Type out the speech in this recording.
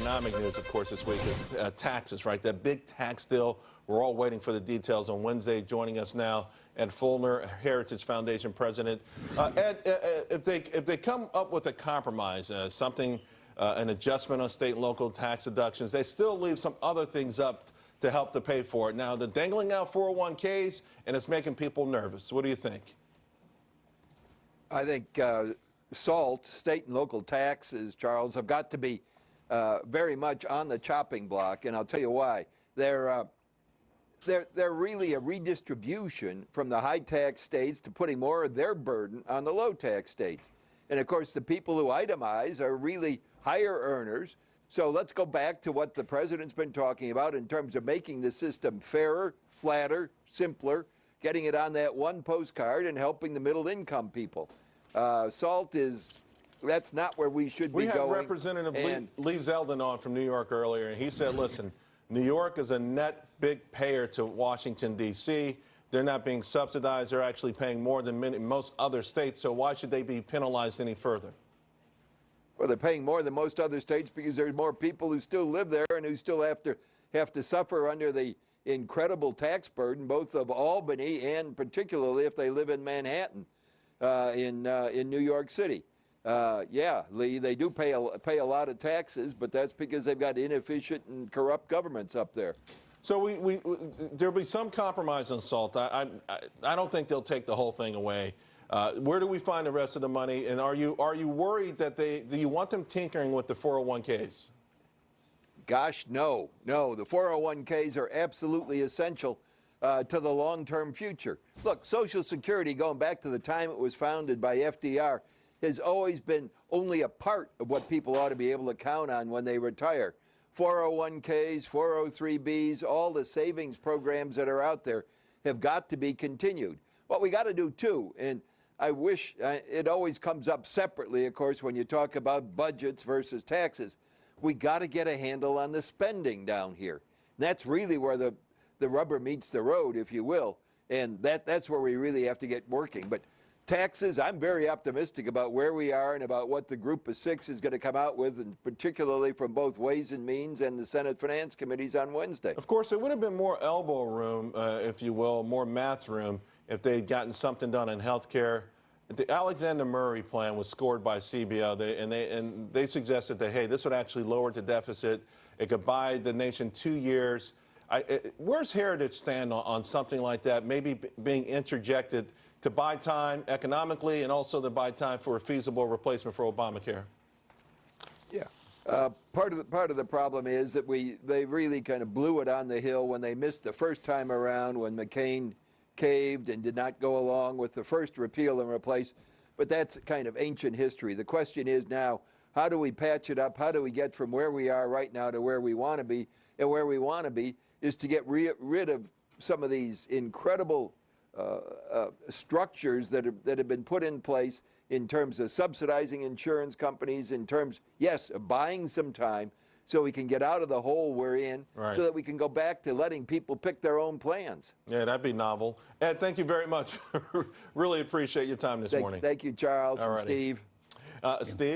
economic news, of course, this week is taxes, right? That big tax deal. We're all waiting for the details on Wednesday. Joining us now, Ed Feulner, Heritage Foundation president. Ed, if they come up with a compromise, an adjustment on state and local tax deductions, they still leave some other things up to help to pay for it. Now, they're dangling out 401ks, and it's making people nervous. What do you think? I think SALT, state and local taxes, Charles, have got to be very much on the chopping block, and I'll tell you why. They're really a redistribution from the high-tax states to putting more of their burden on the low-tax states. And, of course, the people who itemize are really higher earners. So let's go back to what the president's been talking about in terms of making the system fairer, flatter, simpler, getting it on that one postcard and helping the middle-income people. SALT that's not where we should be going. We had Representative Lee Zeldin on from New York earlier, and he said, listen, New York is a net big payer to Washington, D.C. They're not being subsidized. They're actually paying more than most other states, so why should they be penalized any further? Well, they're paying more than most other states because there's more people who still live there and who still have to suffer under the incredible tax burden, both of Albany and particularly if they live in Manhattan, in New York City. Yeah, Lee, they do pay a lot of taxes, but that's because they've got inefficient and corrupt governments up there. So there'll be some compromise on SALT. I don't think they'll take the whole thing away. Where do we find the rest of the money? And are you worried that do you want them tinkering with the 401ks? Gosh, no. The 401ks are absolutely essential to the long-term future. Look, Social Security, going back to the time it was founded by FDR, has always been only a part of what people ought to be able to count on when they retire. 401ks, 403bs, all the savings programs that are out there have got to be continued. What we got to do, too, and I wish it always comes up separately, of course, when you talk about budgets versus taxes. We got to get a handle on the spending down here. And that's really where the rubber meets the road, if you will, and that's where we really have to get working. But taxes, I'm very optimistic about where we are and about what the Group of Six is going to come out with, and particularly from both Ways and Means and the Senate Finance Committees on Wednesday. Of course, it would have been more elbow room, if you will, more math room, if they had gotten something done in health care. The Alexander Murray plan was scored by CBO, and they suggested that, hey, this would actually lower the deficit. It could buy the nation 2 years. Where's Heritage stand on something like that, maybe being interjected to buy time economically and also to buy time for a feasible replacement for Obamacare? Yeah. Part of the problem is that they really kind of blew it on the Hill when they missed the first time around, when McCain caved and did not go along with the first repeal and replace. But that's kind of ancient history. The question is now, how do we patch it up? How do we get from where we are right now to where we want to be? And where we want to be is to get rid of some of these incredible structures that have been put in place in terms of subsidizing insurance companies, in terms, yes, of buying some time so we can get out of the hole we're in, right, so that we can go back to letting people pick their own plans. Yeah, that'd be novel. Ed, thank you very much. Really appreciate your time this morning. Thank you, Charles and Steve. Steve.